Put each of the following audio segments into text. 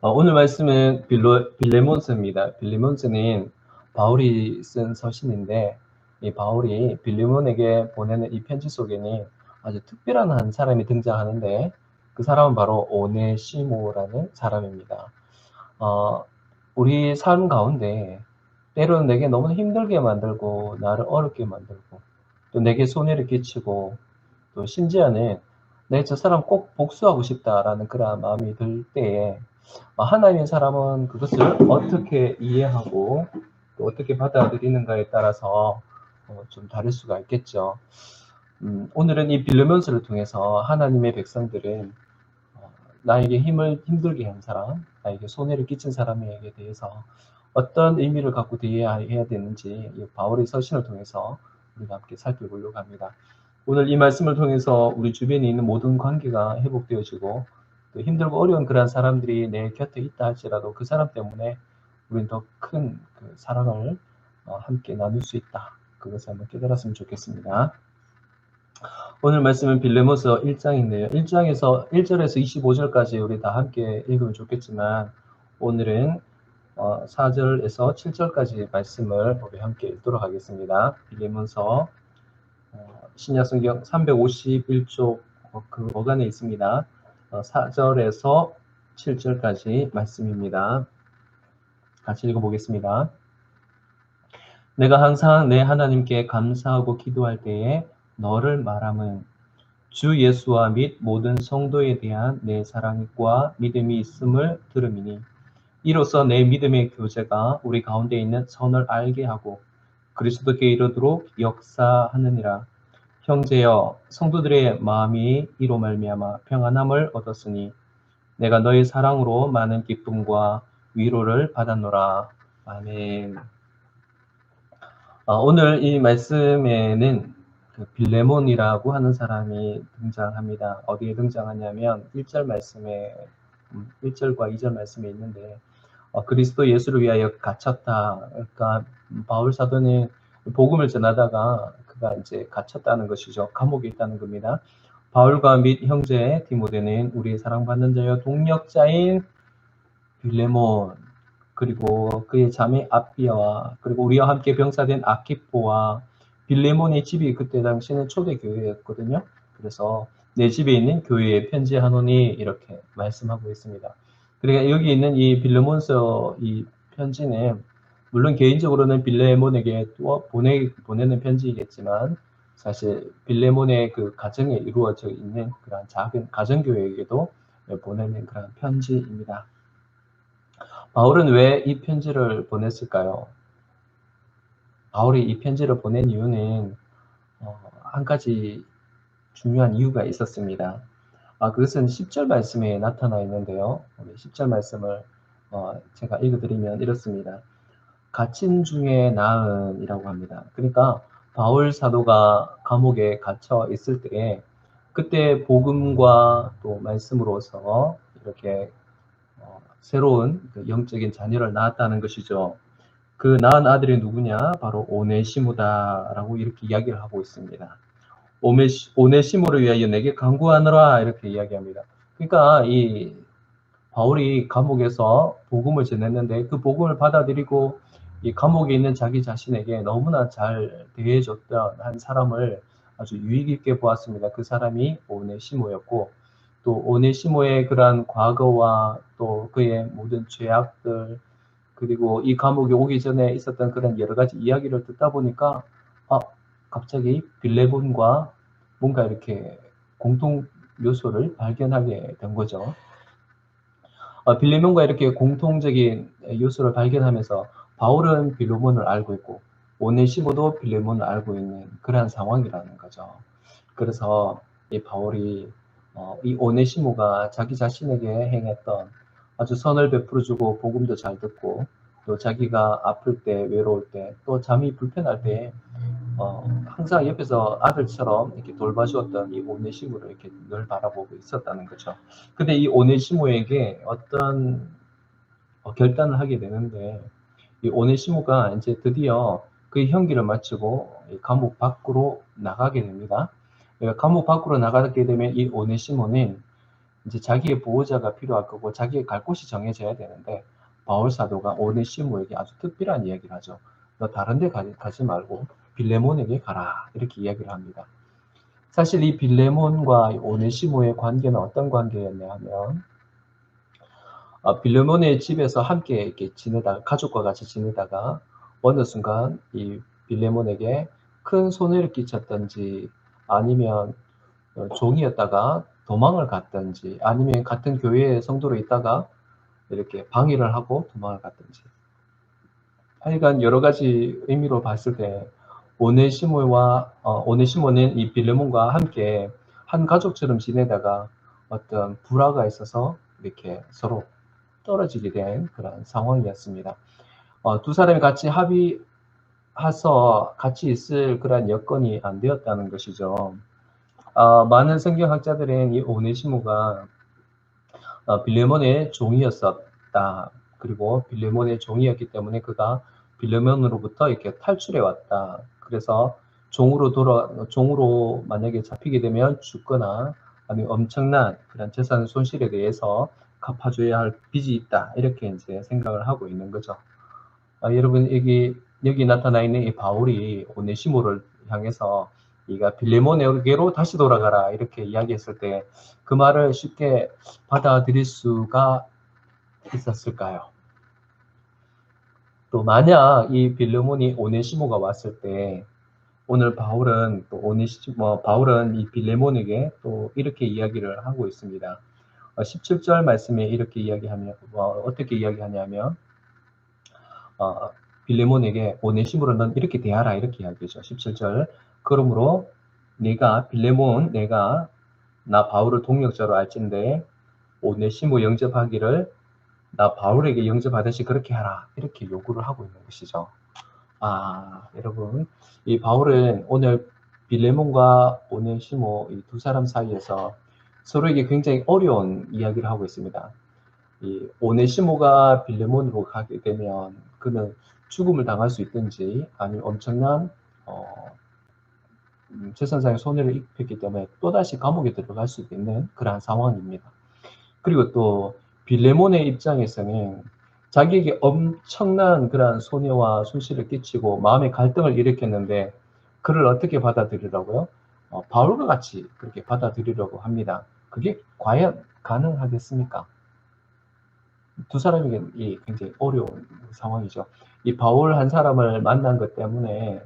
오늘 말씀은 빌레몬서입니다. 빌레몬서는 바울이 쓴 서신인데, 이 바울이 빌레몬에게 보내는 이 편지 속에는 아주 특별한 한 사람이 등장하는데, 그 사람은 바로 오네시모라는 사람입니다. 어, 우리 삶 가운데 때로는 내게 너무 힘들게 만들고 나를 어렵게 만들고 또 내게 손해를 끼치고 또 심지어는 내 저 사람 꼭 복수하고 싶다라는 그런 마음이 들 때에 하나님의 사람은 그것을 어떻게 이해하고 또 어떻게 받아들이는가에 따라서 좀 다를 수가 있겠죠. 오늘은 이 빌레몬서를 통해서 하나님의 백성들은 나에게 힘들게 한 사람, 나에게 손해를 끼친 사람에게 대해서 어떤 의미를 갖고 대해야 되는지 이 바울의 서신을 통해서 우리가 함께 살펴보려고 합니다. 오늘 이 말씀을 통해서 우리 주변에 있는 모든 관계가 회복되어지고 또 힘들고 어려운 그러한 사람들이 내 곁에 있다 할지라도 그 사람 때문에 우리는 더 큰 그 사랑을 함께 나눌 수 있다. 그것을 한번 깨달았으면 좋겠습니다. 오늘 말씀은 빌레몬서 1장인데요. 1장에서 1절에서 25절까지 우리 다 함께 읽으면 좋겠지만 오늘은 4절에서 7절까지 말씀을 우리 함께 읽도록 하겠습니다. 빌레몬서 신약성경 351쪽 그 어간에 있습니다. 4절에서 7절까지 말씀입니다. 같이 읽어보겠습니다. 내가 항상 내 하나님께 감사하고 기도할 때에 너를 말함은 주 예수와 및 모든 성도에 대한 내 사랑과 믿음이 있음을 들음이니 이로써 내 믿음의 교제가 우리 가운데 있는 선을 알게 하고 그리스도께 이르도록 역사하느니라. 형제여, 성도들의 마음이 이로 말미암아 평안함을 얻었으니 내가 너의 사랑으로 많은 기쁨과 위로를 받았노라. 아멘. 오늘 이 말씀에는 그 빌레몬이라고 하는 사람이 등장합니다. 어디에 등장하냐면 1절 말씀에 1절과 2절 말씀에 있는데 그리스도 예수를 위하여 갇혔다. 그러니까 바울 사도는 복음을 전하다가 그가 이제 갇혔다는 것이죠. 감옥에 있다는 겁니다. 바울과 및 형제 디모데는 우리의 사랑받는 자여 동력자인 빌레몬 그리고 그의 자매 아피아와 그리고 우리와 함께 병사된 아키포와 빌레몬의 집이 그때 당시에는 초대교회였거든요. 그래서 내 집에 있는 교회에 편지하노니 이렇게 말씀하고 있습니다. 그러니까 여기 있는 이 빌레몬서 이 편지는 물론 개인적으로는 빌레몬에게 또 보내는 편지이겠지만 사실 빌레몬의 그 가정에 이루어져 있는 그런 작은 가정교회에게도 보내는 그런 편지입니다. 바울은 왜 이 편지를 보냈을까요? 바울이 이 편지를 보낸 이유는 한 가지 중요한 이유가 있었습니다. 그것은 10절 말씀에 나타나 있는데요. 우리 10절 말씀을 제가 읽어드리면 이렇습니다. 갇힌 중에 나은이라고 합니다. 그러니까 바울 사도가 감옥에 갇혀 있을 때에 그때 복음과 또 말씀으로서 이렇게 새로운 그 영적인 자녀를 낳았다는 것이죠. 그 낳은 아들이 누구냐? 바로 오네시모다라고 이렇게 이야기를 하고 있습니다. 오네시모를 위하여 내게 간구하노라 이렇게 이야기합니다. 그러니까 이 바울이 감옥에서 복음을 전했는데 그 복음을 받아들이고 이 감옥에 있는 자기 자신에게 너무나 잘 대해줬던 한 사람을 아주 유익 있게 보았습니다. 그 사람이 오네시모였고 또 오네시모의 그러한 과거와 또 그의 모든 죄악들 그리고 이 감옥에 오기 전에 있었던 그런 여러 가지 이야기를 듣다 보니까 갑자기 빌레몬과 뭔가 이렇게 공통 요소를 발견하게 된 거죠. 빌레몬과 이렇게 공통적인 요소를 발견하면서 바울은 빌레몬을 알고 있고 오네시모도 빌레몬을 알고 있는 그런 상황이라는 거죠. 그래서 이 바울이 이 오네시모가 자기 자신에게 행했던 아주 선을 베풀어주고 복음도 잘 듣고 또 자기가 아플 때 외로울 때 또 잠이 불편할 때 항상 옆에서 아들처럼 이렇게 돌봐주었던 이 오네시모를 이렇게 늘 바라보고 있었다는 거죠. 근데 이 오네시모에게 어떤 결단을 하게 되는데 이 오네시모가 이제 드디어 그 형기를 마치고 감옥 밖으로 나가게 됩니다. 감옥 밖으로 나가게 되면 이 오네시모는 이제 자기의 보호자가 필요할 거고 자기의 갈 곳이 정해져야 되는데 바울 사도가 오네시모에게 아주 특별한 이야기를 하죠. 너 다른 데 가지 말고 빌레몬에게 가라. 이렇게 이야기를 합니다. 사실 이 빌레몬과 오네시모의 관계는 어떤 관계였냐 하면 빌레몬의 집에서 함께 이렇게 지내다가 가족과 같이 지내다가 어느 순간 이 빌레몬에게 큰 손해를 끼쳤던지 아니면 종이었다가 도망을 갔던지 아니면 같은 교회의 성도로 있다가 이렇게 방해를 하고 도망을 갔던지 하여간 여러 가지 의미로 봤을 때 오네시모는 이 빌레몬과 함께 한 가족처럼 지내다가 어떤 불화가 있어서 이렇게 서로 떨어지게 된 그런 상황이었습니다. 두 사람이 같이 합의해서 같이 있을 그런 여건이 안 되었다는 것이죠. 많은 성경학자들은 이 오네시모가 빌레몬의 종이었었다. 그리고 빌레몬의 종이었기 때문에 그가 빌레몬으로부터 이렇게 탈출해 왔다. 그래서 종으로 만약에 잡히게 되면 죽거나 아니면 엄청난 그런 재산 손실에 대해서 갚아줘야 할 빚이 있다. 이렇게 이제 생각을 하고 있는 거죠. 여러분, 여기 나타나 있는 이 바울이 오네시모를 향해서 네가 빌레몬에게로 다시 돌아가라 이렇게 이야기했을 때 그 말을 쉽게 받아들일 수가 있었을까요? 또 만약 이 빌레몬이 오네시모가 왔을 때 오늘 바울은 바울은 이 빌레몬에게 또 이렇게 이야기를 하고 있습니다. 17절 말씀에 이렇게 이야기하면 어떻게 이야기하냐면 빌레몬에게 오네시모를 넌 이렇게 대하라 이렇게 이야기하죠. 17절 그러므로 내가 나 바울을 동역자로 알진대 오네시모 영접하기를 나 바울에게 영접하듯이 그렇게 하라 이렇게 요구를 하고 있는 것이죠. 여러분 이 바울은 오늘 빌레몬과 오네시모 이 두 사람 사이에서 서로에게 굉장히 어려운 이야기를 하고 있습니다. 이 오네시모가 빌레몬으로 가게 되면 그는 죽음을 당할 수 있든지 아니면 엄청난 재산상의 손해를 입혔기 때문에 또다시 감옥에 들어갈 수도 있는 그러한 상황입니다. 그리고 또 빌레몬의 입장에서는 자기에게 엄청난 그러한 손해와 손실을 끼치고 마음의 갈등을 일으켰는데 그를 어떻게 받아들이라고요? 바울과 같이 그렇게 받아들이려고 합니다. 그게 과연 가능하겠습니까? 두 사람에게 굉장히 어려운 상황이죠. 이 바울 한 사람을 만난 것 때문에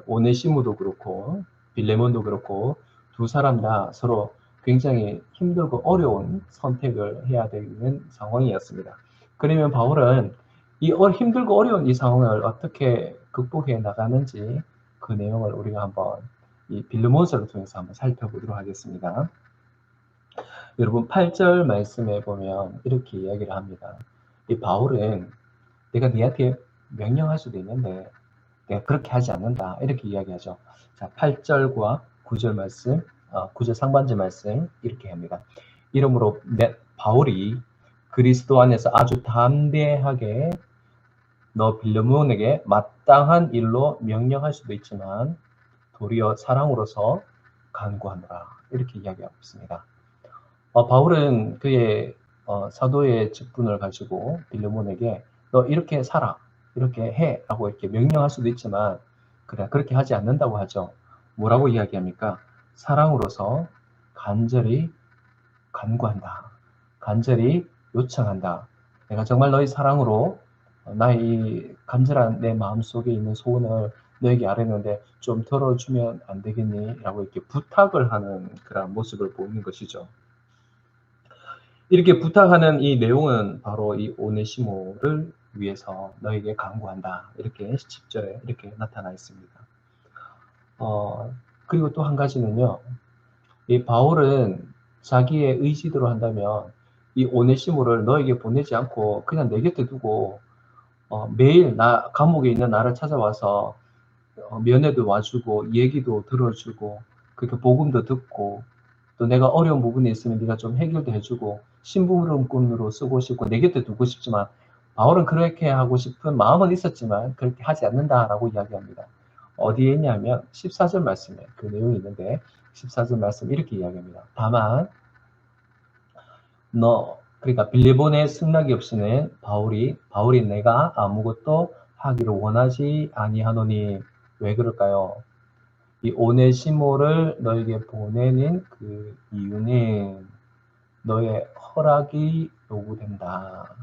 오네시모도 그렇고 빌레몬도 그렇고 두 사람 다 서로 굉장히 힘들고 어려운 선택을 해야 되는 상황이었습니다. 그러면 바울은 이 힘들고 어려운 이 상황을 어떻게 극복해 나가는지 그 내용을 우리가 한번 이 빌레몬서를 통해서 한번 살펴보도록 하겠습니다. 여러분 8절 말씀에 보면 이렇게 이야기를 합니다. 이 바울은 내가 네한테 명령할 수도 있는데 내가 그렇게 하지 않는다 이렇게 이야기하죠. 자 8절과 9절 말씀 9절 상반절 말씀 이렇게 합니다. 이러므로 바울이 그리스도 안에서 아주 담대하게 너 빌레몬에게 마땅한 일로 명령할 수도 있지만 도리어 사랑으로서 간구하노라 이렇게 이야기하고 있습니다. 바울은 그의 사도의 직분을 가지고 빌레몬에게 너 이렇게 살아, 이렇게 해 라고 이렇게 명령할 수도 있지만 그래 그렇게 하지 않는다고 하죠. 뭐라고 이야기합니까? 사랑으로서 간절히 간구한다. 간절히 요청한다. 내가 정말 너희 사랑으로 나의 이 간절한 내 마음속에 있는 소원을 너에게 아뢰는데 좀 들어주면 안 되겠니? 라고 이렇게 부탁을 하는 그런 모습을 보이는 것이죠. 이렇게 부탁하는 이 내용은 바로 이 오네시모를 위해서 너에게 간구한다. 이렇게 10절에 이렇게 나타나 있습니다. 그리고 또 한 가지는요. 이 바울은 자기의 의지대로 한다면 이 오네시모를 너에게 보내지 않고 그냥 내 곁에 두고 매일 감옥에 있는 나를 찾아와서 면회도 와주고 얘기도 들어주고 그렇게 복음도 듣고 또 내가 어려운 부분이 있으면 네가 좀 해결도 해주고 심부름꾼으로 쓰고 싶고 내 곁에 두고 싶지만 바울은 그렇게 하고 싶은 마음은 있었지만 그렇게 하지 않는다라고 이야기합니다. 어디에 있냐면 14절 말씀에 그 내용이 있는데 14절 말씀 이렇게 이야기합니다. 다만 그러니까 빌레몬의 승낙이 없이는 바울이 내가 아무것도 하기를 원하지 아니하노니. 왜 그럴까요? 이 오네시모를 너에게 보내는 그 이유는 너의 허락이 요구된다.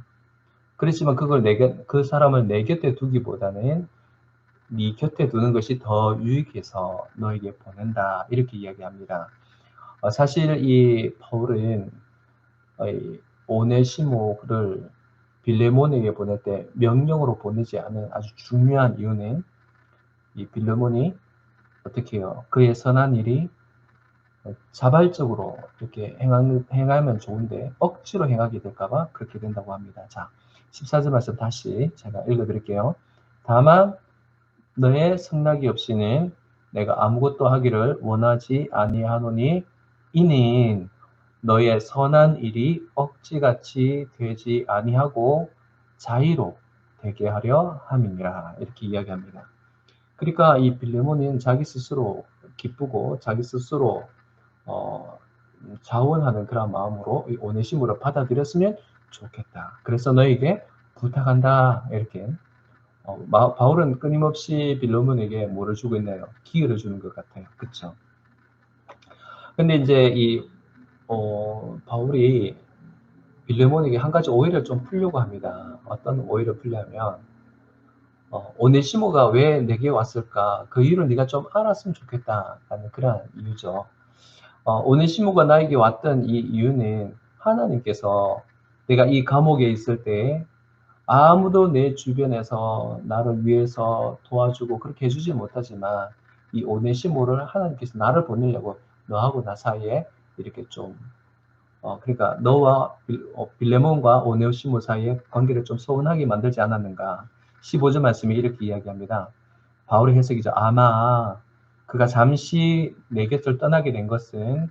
그렇지만 그 사람을 내 곁에 두기보다는 네 곁에 두는 것이 더 유익해서 너에게 보낸다. 이렇게 이야기합니다. 사실 이 바울은 이 오네시모를 빌레몬에게 보낼 때 명령으로 보내지 않은 아주 중요한 이유는 이 빌레몬이 어떻게 해요? 그의 선한 일이 자발적으로 이렇게 행하면 좋은데 억지로 행하게 될까봐 그렇게 된다고 합니다. 자, 14절 말씀 다시 제가 읽어드릴게요. 다만 너의 승낙이 없이는 내가 아무것도 하기를 원하지 아니하노니 이는 너의 선한 일이 억지같이 되지 아니하고 자의로 되게 하려 함이니라. 이렇게 이야기합니다. 그러니까 이 빌레몬은 자기 스스로 기쁘고 자기 스스로 자원하는 그런 마음으로 이 오네시모를 받아들였으면 좋겠다. 그래서 너에게 부탁한다. 이렇게 바울은 끊임없이 빌레몬에게 뭐를 주고 있나요? 기회를 주는 것 같아요. 그렇죠? 근데 이제 이 바울이 빌레몬에게 한 가지 오해를 좀 풀려고 합니다. 어떤 오해를 풀려면 오네시모가 왜 내게 왔을까? 그 이유를 네가 좀 알았으면 좋겠다라는 그런 이유죠. 오네시모가 나에게 왔던 이 이유는 하나님께서 내가 이 감옥에 있을 때 아무도 내 주변에서 나를 위해서 도와주고 그렇게 해주지 못하지만 이 오네시모를 하나님께서 나를 보내려고 너하고 나 사이에 이렇게 좀 그러니까 너와 빌레몬과 오네시모 사이에 관계를 좀 소원하게 만들지 않았는가. 15절 말씀이 이렇게 이야기합니다. 바울의 해석이죠. 아마 그가 잠시 내 곁을 떠나게 된 것은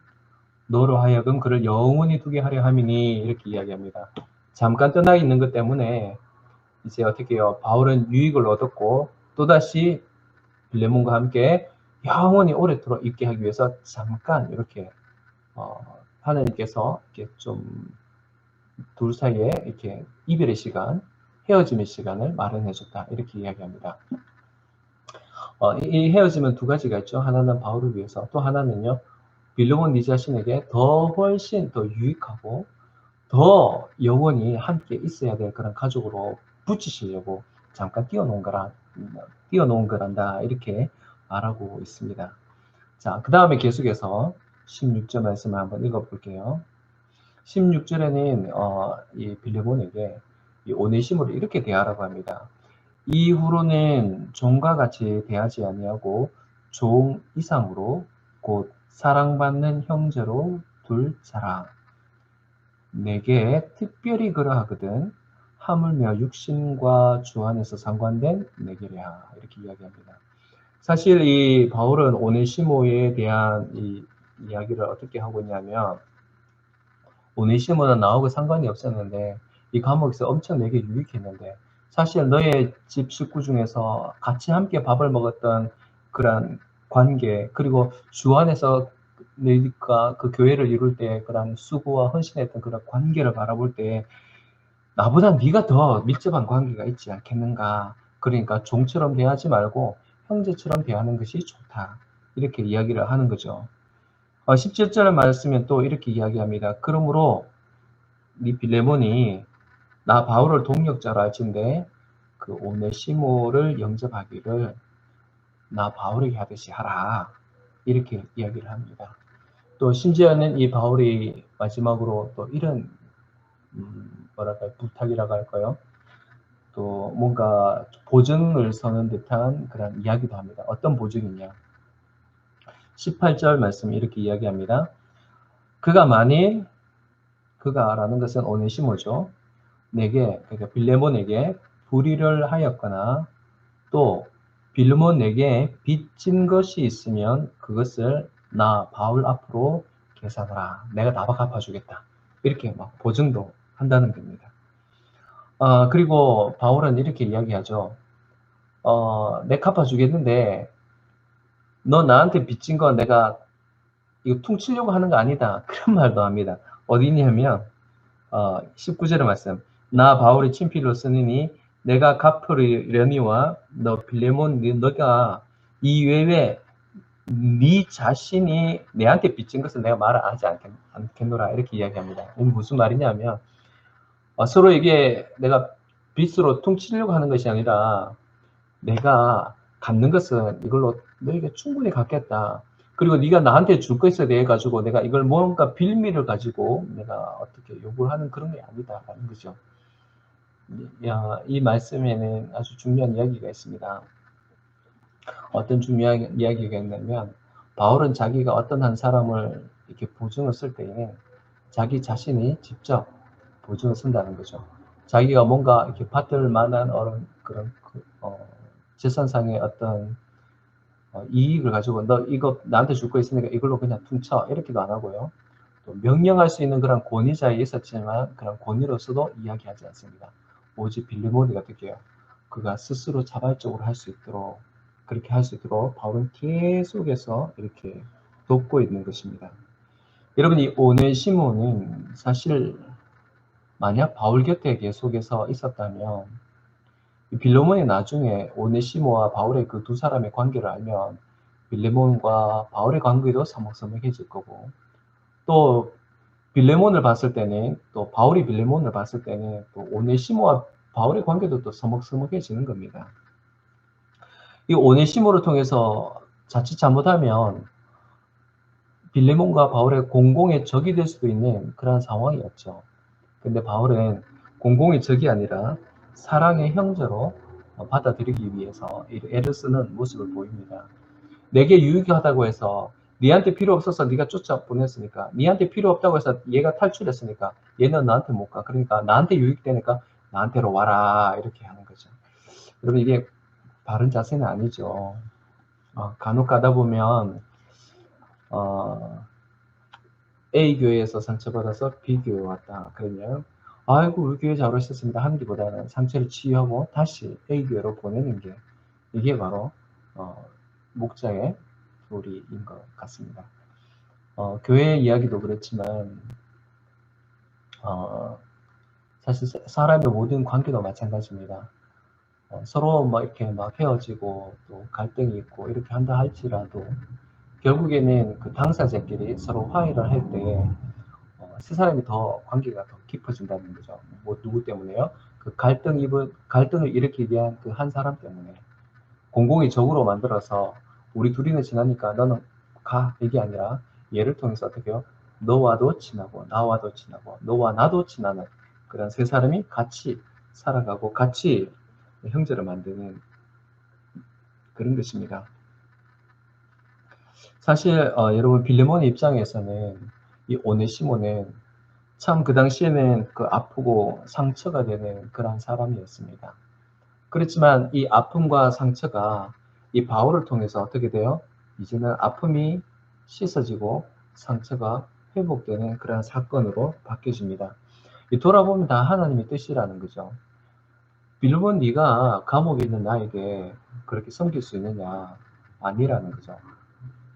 너로 하여금 그를 영원히 두게 하려 함이니. 이렇게 이야기합니다. 잠깐 떠나 있는 것 때문에 이제 어떻게 해요? 바울은 유익을 얻었고 또다시 빌레몬과 함께 영원히 오래도록 있게 하기 위해서 잠깐 이렇게 하나님께서 이렇게 좀 둘 사이에 이렇게 이별의 시간, 헤어짐의 시간을 마련해 줬다. 이렇게 이야기합니다. 이 헤어짐은 두 가지가 있죠. 하나는 바울을 위해서, 또 하나는요, 빌레몬 네 자신에게 훨씬 더 유익하고 더 영원히 함께 있어야 될 그런 가족으로 붙이시려고 잠깐 띄워놓은 거란다. 이렇게 말하고 있습니다. 자, 그 다음에 계속해서 16절 말씀을 한번 읽어볼게요. 16절에는 이 빌레몬에게 이 오네시모를 이렇게 대하라고 합니다. 이후로는 종과 같이 대하지 아니하고 종 이상으로 곧 사랑받는 형제로 둘 자라. 내게 특별히 그러하거든 하물며 육신과 주 안에서 상관된 내게랴. 이렇게 이야기합니다. 사실 이 바울은 오네시모에 대한 이 이야기를 어떻게 하고 있냐면 오네시모는 나하고 상관이 없었는데 이 감옥에서 엄청 내게 유익했는데 사실 너의 집 식구 중에서 같이 함께 밥을 먹었던 그런 관계 그리고 주 안에서 너희가 그 교회를 이룰 때 그런 수고와 헌신했던 그런 관계를 바라볼 때 나보다 네가 더 밀접한 관계가 있지 않겠는가. 그러니까 종처럼 대하지 말고 형제처럼 대하는 것이 좋다. 이렇게 이야기를 하는 거죠. 17절 말씀은 또 이렇게 이야기합니다. 그러므로 이 빌레몬이 나 바울을 동력자로 할진대 그 오네시모를 영접하기를 나 바울에게 하듯이 하라. 이렇게 이야기를 합니다. 또 심지어는 이 바울이 마지막으로 또 이런 뭐랄까요, 부탁이라고 할까요? 또 뭔가 보증을 서는 듯한 그런 이야기도 합니다. 어떤 보증이냐? 18절 말씀 이렇게 이야기합니다. 그가라는 것은 오네시모죠. 그러니까 빌레몬에게 불의를 하였거나 또 빌레몬에게 빚진 것이 있으면 그것을 나 바울 앞으로 계산하라. 내가 다 갚아주겠다. 이렇게 막 보증도 한다는 겁니다. 그리고 바울은 이렇게 이야기하죠. 내 갚아주겠는데 너 나한테 빚진 거 내가 이거 퉁치려고 하는 거 아니다. 그런 말도 합니다. 어디냐면 19절의 말씀. 나 바울이 친필로 쓰느니 내가 갚으려니와 너 빌레몬 너가 이외에 네 자신이 내한테 빚진 것을 내가 말하지 않겠노라 이렇게 이야기합니다. 이게 무슨 말이냐면 서로 이게 내가 빚으로 퉁치려고 하는 것이 아니라 내가 갖는 것은 이걸로 너에게 충분히 갚겠다. 그리고 네가 나한테 줄 것에 대해 가지고 내가 이걸 뭔가 빌미를 가지고 내가 어떻게 요구를 하는 그런 게 아니다라는 거죠. 이 말씀에는 아주 중요한 이야기가 있습니다. 어떤 중요한 이야기가 있냐면 바울은 자기가 어떤 한 사람을 이렇게 보증을 쓸 때에는 자기 자신이 직접 보증을 쓴다는 거죠. 자기가 뭔가 이렇게 받을 만한 그런 재산상의 어떤 이익을 가지고 너 이거 나한테 줄 거 있으니까 이걸로 그냥 퉁쳐 이렇게도 안 하고요. 또 명령할 수 있는 그런 권위자에 있었지만 그런 권위로서도 이야기하지 않습니다. 오직 빌레몬이가 어떻게 해요? 그가 스스로 자발적으로 할 수 있도록 그렇게 할 수 있도록 바울은 계속해서 이렇게 돕고 있는 것입니다. 여러분 이 오네시모는 사실 만약 바울 곁에 계속해서 있었다면 빌레몬이 나중에 오네시모와 바울의 그 두 사람의 관계를 알면 빌레몬과 바울의 관계도 서먹서먹해질 거고 또 빌레몬을 봤을 때는 또 바울이 빌레몬을 봤을 때는 또 오네시모와 바울의 관계도 또 서먹서먹해지는 겁니다. 이 오네시모를 통해서 자칫 잘못하면 빌레몬과 바울의 공공의 적이 될 수도 있는 그런 상황이었죠. 근데 바울은 공공의 적이 아니라 사랑의 형제로 받아들이기 위해서 애를 쓰는 모습을 보입니다. 내게 유익하다고 해서 니한테 필요 없어서 네가 쫓아 보냈으니까 니한테 필요 없다고 해서 얘가 탈출했으니까 얘는 나한테 못 가. 그러니까 나한테 유익되니까 나한테로 와라 이렇게 하는 거죠. 여러분 이게 바른 자세는 아니죠. 간혹 가다 보면 A 교회에서 상처받아서 B 교회 왔다. 그러면 아이고 우리 교회 잘 오셨습니다 하는 것보다는 상처를 치유하고 다시 A 교회로 보내는 게 이게 바로 목자의 도리인 것 같습니다. 교회 이야기도 그렇지만 사실 사람의 모든 관계도 마찬가지입니다. 서로 뭐 이렇게 막 헤어지고 또 갈등이 있고 이렇게 한다 할지라도 결국에는 그 당사자끼리 서로 화해를 할 때 세 사람이 더 관계가 더 깊어진다는 거죠. 뭐 누구 때문에요? 그 갈등을 일으키기 위한 그 한 사람 때문에 공공의 적으로 만들어서 우리 둘이는 친하니까 너는 가 이게 아니라 얘를 통해서 어떻게 해요? 너와도 친하고 나와도 친하고 너와 나도 친하는 그런 세 사람이 같이 살아가고 같이 형제를 만드는 그런 것입니다. 사실 여러분 빌레몬의 입장에서는 이 오네시모는 참 그 당시에는 그 아프고 상처가 되는 그런 사람이었습니다. 그렇지만 이 아픔과 상처가 이 바울을 통해서 어떻게 돼요? 이제는 아픔이 씻어지고 상처가 회복되는 그런 사건으로 바뀌어집니다. 돌아보면 다 하나님의 뜻이라는 거죠. 빌레몬 네가 감옥에 있는 나에게 그렇게 섬길 수 있느냐? 아니라는 거죠.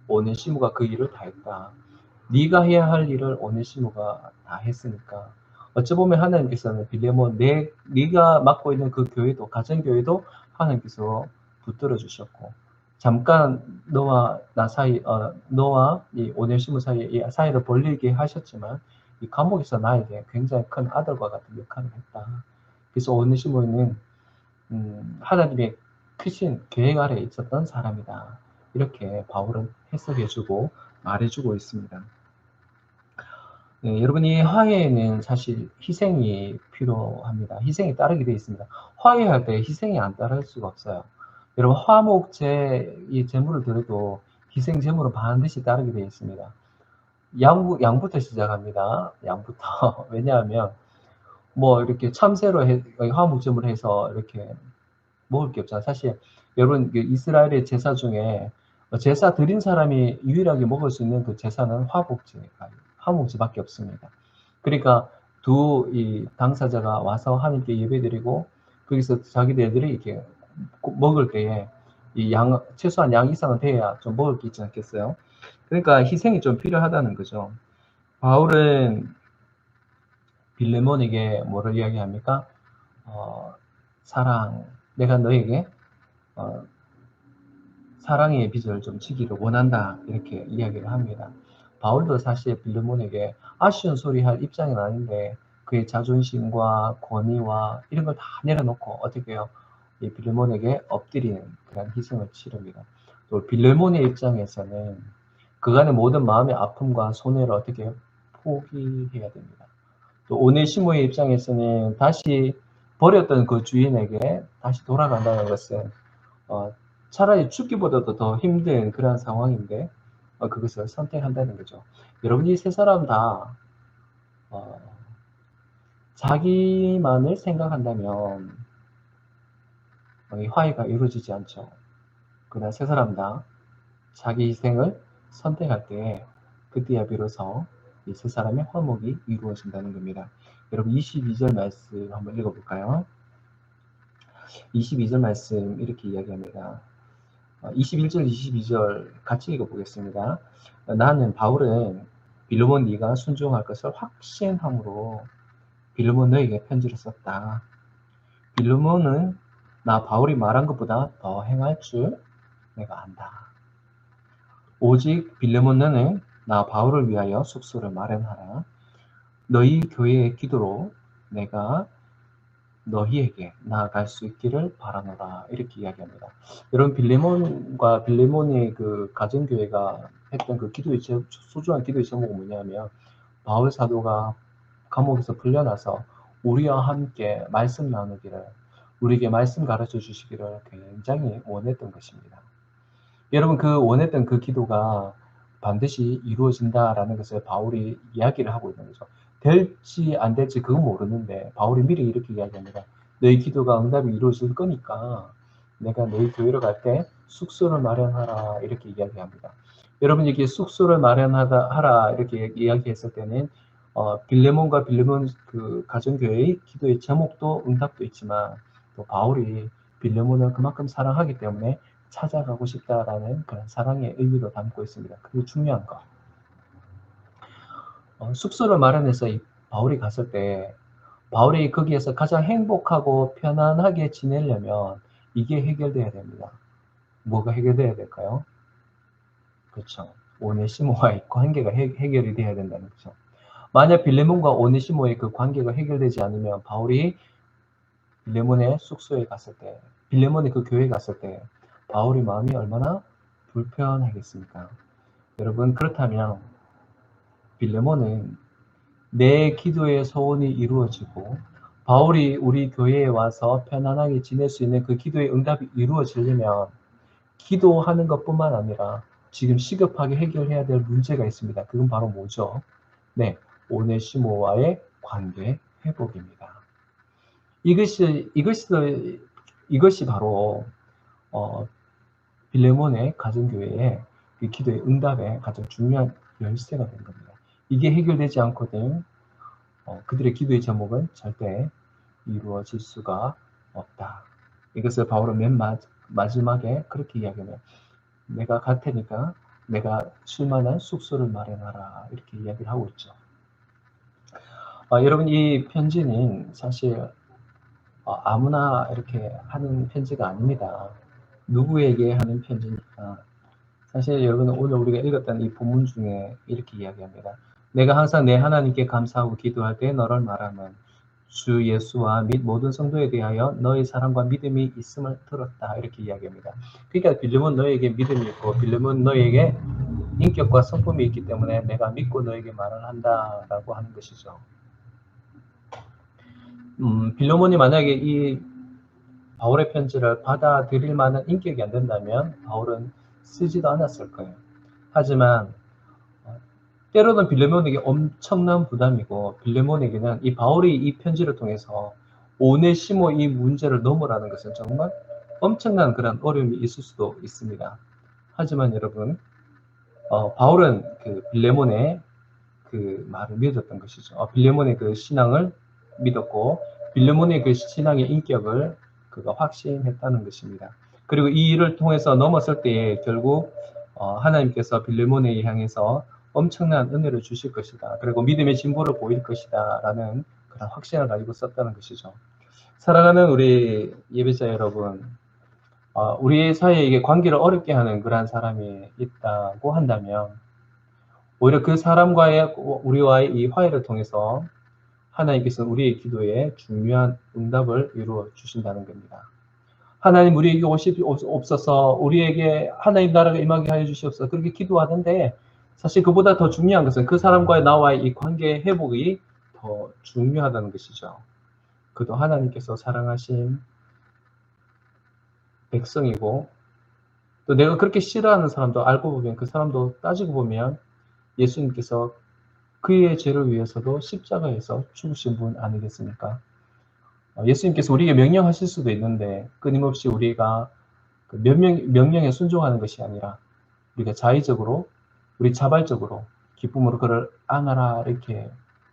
오네시모가 그 일을 다 했다. 네가 해야 할 일을 오네시모가 다 했으니까 어찌 보면 하나님께서는 빌레몬 네가 맡고 있는 그 교회도 가정교회도 하나님께서 붙들어 주셨고 잠깐 너와 나 사이 너와 이 오네시모 사이에 이 사이를 벌리게 하셨지만 이 감옥에서 나에게 굉장히 큰 아들과 같은 역할을 했다. 그래서 오네시모는 하나님의 크신 계획 아래에 있었던 사람이다. 이렇게 바울은 해석해주고 말해주고 있습니다. 네, 여러분이 화해에는 사실 희생이 필요합니다. 희생이 따르게 되어 있습니다. 화해할 때 희생이 안 따를 수가 없어요. 여러분 화목제 이 제물을 드려도 희생 제물은 반드시 따르게 되어 있습니다. 양부터 시작합니다. 양부터 왜냐하면 뭐 이렇게 참새로 화목제물을 해서 이렇게 먹을 게 없잖아요. 사실 여러분 이스라엘의 제사 중에 제사 드린 사람이 유일하게 먹을 수 있는 그 제사는 화목제밖에 없습니다. 그러니까 두 이 당사자가 와서 하나님께 예배드리고 거기서 자기들이 이렇게 먹을 때에 이 최소한 양 이상은 돼야 좀 먹을 게 있지 않겠어요? 그러니까 희생이 좀 필요하다는 거죠. 바울은 빌레몬에게 뭐를 이야기합니까? 사랑, 내가 너에게 사랑의 빚을 좀 지기를 원한다, 이렇게 이야기를 합니다. 바울도 사실 빌레몬에게 아쉬운 소리 할 입장은 아닌데 그의 자존심과 권위와 이런 걸 다 내려놓고 어떻게 해요? 이 빌레몬에게 엎드리는 그런 희생을 치릅니다. 또 빌레몬의 입장에서는 그간의 모든 마음의 아픔과 손해를 어떻게 해요? 포기해야 됩니다. 또 오네시모의 입장에서는 다시 버렸던 그 주인에게 다시 돌아간다는 것은 어, 차라리 죽기보다도 더 힘든 그런 상황인데 그것을 선택한다는 거죠. 여러분, 이 세 사람 다 자기만을 생각한다면 이 화해가 이루어지지 않죠. 그러나 세 사람 다 자기 희생을 선택할 때 그때야 비로소 이 세 사람의 화목이 이루어진다는 겁니다. 여러분, 22절 말씀 한번 읽어볼까요? 22절 말씀 이렇게 이야기합니다. 21절, 22절 같이 읽어보겠습니다. 나는 바울은 빌레몬 네가 순종할 것을 확신함으로 빌레몬 너에게 편지를 썼다. 빌레몬은 나 바울이 말한 것보다 더 행할 줄 내가 안다. 오직 빌레몬 너는 나 바울을 위하여 숙소를 마련하라. 너희 교회의 기도로 내가 너희에게 나아갈 수 있기를 바라노라, 이렇게 이야기합니다. 여러분, 빌레몬과 빌레몬의 그 가정교회가 했던 그 소중한 기도의 제목은 뭐냐면 바울 사도가 감옥에서 풀려나서 우리와 함께 말씀 나누기를, 우리에게 말씀 가르쳐 주시기를 굉장히 원했던 것입니다. 여러분, 그 원했던 그 기도가 반드시 이루어진다라는 것을 바울이 이야기를 하고 있는 거죠. 될지 안 될지 그건 모르는데 바울이 미리 이렇게 이야기합니다. 너희 기도가 응답이 이루어질 거니까 내가 너희 교회로 갈 때 숙소를 마련하라, 이렇게 이야기합니다. 여러분, 이게 숙소를 마련하라 이렇게 이야기했을 때는 빌레몬과 빌레몬 그 가정교회의 기도의 제목도 응답도 있지만 또 바울이 빌레몬을 그만큼 사랑하기 때문에 찾아가고 싶다라는 그런 사랑의 의미도 담고 있습니다. 그게 중요한 거. 숙소를 마련해서 바울이 갔을 때 바울이 거기에서 가장 행복하고 편안하게 지내려면 이게 해결돼야 됩니다. 뭐가 해결돼야 될까요? 그렇죠. 오네시모와의 관계가 해결이 돼야 된다는 거죠. 만약 빌레몬과 오네시모의 그 관계가 해결되지 않으면 바울이 빌레몬의 숙소에 갔을 때, 빌레몬의 그 교회에 갔을 때 바울의 마음이 얼마나 불편하겠습니까? 여러분, 그렇다면 빌레몬은 내 기도의 소원이 이루어지고 바울이 우리 교회에 와서 편안하게 지낼 수 있는 그 기도의 응답이 이루어지려면 기도하는 것뿐만 아니라 지금 시급하게 해결해야 될 문제가 있습니다. 그건 바로 뭐죠? 네, 오네시모와의 관계 회복입니다. 이것이 바로 빌레몬의 가정교회의 그 기도의 응답의 가장 중요한 열쇠가 된 겁니다. 이게 해결되지 않거든 그들의 기도의 제목은 절대 이루어질 수가 없다. 이것을 바울은 맨 마지막에 그렇게 이야기해요. 내가 갈 테니까 내가 쉴만한 숙소를 마련하라, 이렇게 이야기를 하고 있죠. 여러분, 이 편지는 사실 아무나 이렇게 하는 편지가 아닙니다. 누구에게 하는 편지니까. 사실 여러분, 오늘 우리가 읽었던 이 본문 중에 이렇게 이야기합니다. 내가 항상 내 하나님께 감사하고 기도할 때 너를 말하면 주 예수와 및 모든 성도에 대하여 너의 사랑과 믿음이 있음을 들었다, 이렇게 이야기합니다. 그러니까 빌레몬 너에게 믿음이 있고 빌레몬 너에게 인격과 성품이 있기 때문에 내가 믿고 너에게 말을 한다라고 하는 것이죠. 빌레몬이 만약에 이 바울의 편지를 받아들일 만한 인격이 안 된다면 바울은 쓰지도 않았을 거예요. 하지만 때로는 빌레몬에게 엄청난 부담이고 빌레몬에게는 이 바울이 이 편지를 통해서 오네시모 이 문제를 넘으라는 것은 정말 엄청난 그런 어려움이 있을 수도 있습니다. 하지만 여러분, 바울은 그 빌레몬의 그 말을 믿었던 것이죠. 빌레몬의 그 신앙을 믿었고 빌레몬의 그 신앙의 인격을 그가 확신했다는 것입니다. 그리고 이 일을 통해서 넘었을 때에 결국 하나님께서 빌레몬에 향해서 엄청난 은혜를 주실 것이다. 그리고 믿음의 진보를 보일 것이다 라는 그런 확신을 가지고 썼다는 것이죠. 사랑하는 우리 예배자 여러분, 우리 사이에 이게 관계를 어렵게 하는 그러한 사람이 있다고 한다면 오히려 그 사람과의 우리와의 이 화해를 통해서 하나님께서는 우리의 기도에 중요한 응답을 이루어 주신다는 겁니다. 하나님 우리에게 오시옵소서, 우리에게 하나님 나라가 임하게 하여 주시옵소서, 그렇게 기도하는데 사실 그보다 더 중요한 것은 그 사람과의 나와의 이 관계 회복이 더 중요하다는 것이죠. 그도 하나님께서 사랑하신 백성이고, 또 내가 그렇게 싫어하는 사람도 알고 보면 그 사람도 따지고 보면 예수님께서 그의 죄를 위해서도 십자가에서 죽으신 분 아니겠습니까? 예수님께서 우리에게 명령하실 수도 있는데 끊임없이 우리가 그 명령에 순종하는 것이 아니라 우리가 자의적으로, 우리 자발적으로 기쁨으로 그를 안아라 이렇게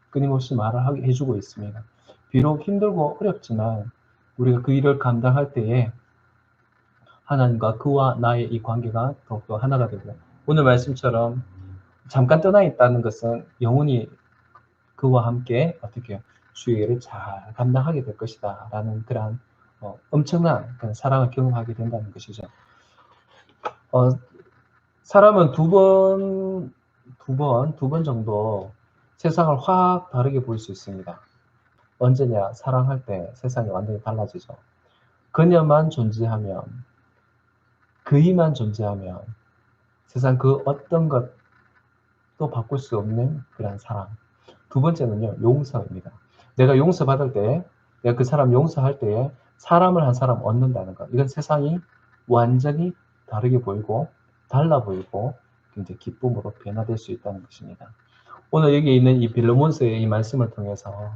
끊임없이 말을 해주고 있습니다. 비록 힘들고 어렵지만 우리가 그 일을 감당할 때에 하나님과 그와 나의 이 관계가 더욱더 하나가 되고, 오늘 말씀처럼 잠깐 떠나 있다는 것은 영원히 그와 함께 어떻게 주의 일을 잘 감당하게 될 것이다 라는 그런 엄청난 그런 사랑을 경험하게 된다는 것이죠. 사람은 두 번 정도 세상을 확 다르게 볼 수 있습니다. 언제냐? 사랑할 때 세상이 완전히 달라지죠. 그녀만 존재하면, 그이만 존재하면 세상 그 어떤 것도 바꿀 수 없는 그런 사랑. 두 번째는요, 용서입니다. 내가 용서받을 때, 내가 그 사람 용서할 때에 사람을 한 사람 얻는다는 것. 이건 세상이 완전히 다르게 보이고, 달라 보이고, 굉장히 기쁨으로 변화될 수 있다는 것입니다. 오늘 여기 있는 이 빌레몬서의 이 말씀을 통해서,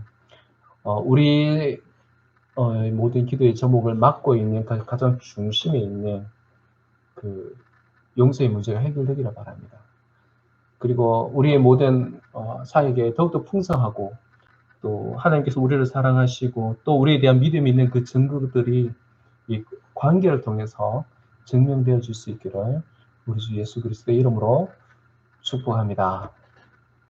우리 모든 기도의 제목을 맡고 있는 가장 중심에 있는 그 용서의 문제가 해결되기를 바랍니다. 그리고 우리의 모든 사역에 더욱더 풍성하고, 또 하나님께서 우리를 사랑하시고 또 우리에 대한 믿음이 있는 그 증거들이 이 관계를 통해서 증명되어 줄 수 있기를 우리 주 예수 그리스도의 이름으로 축복합니다.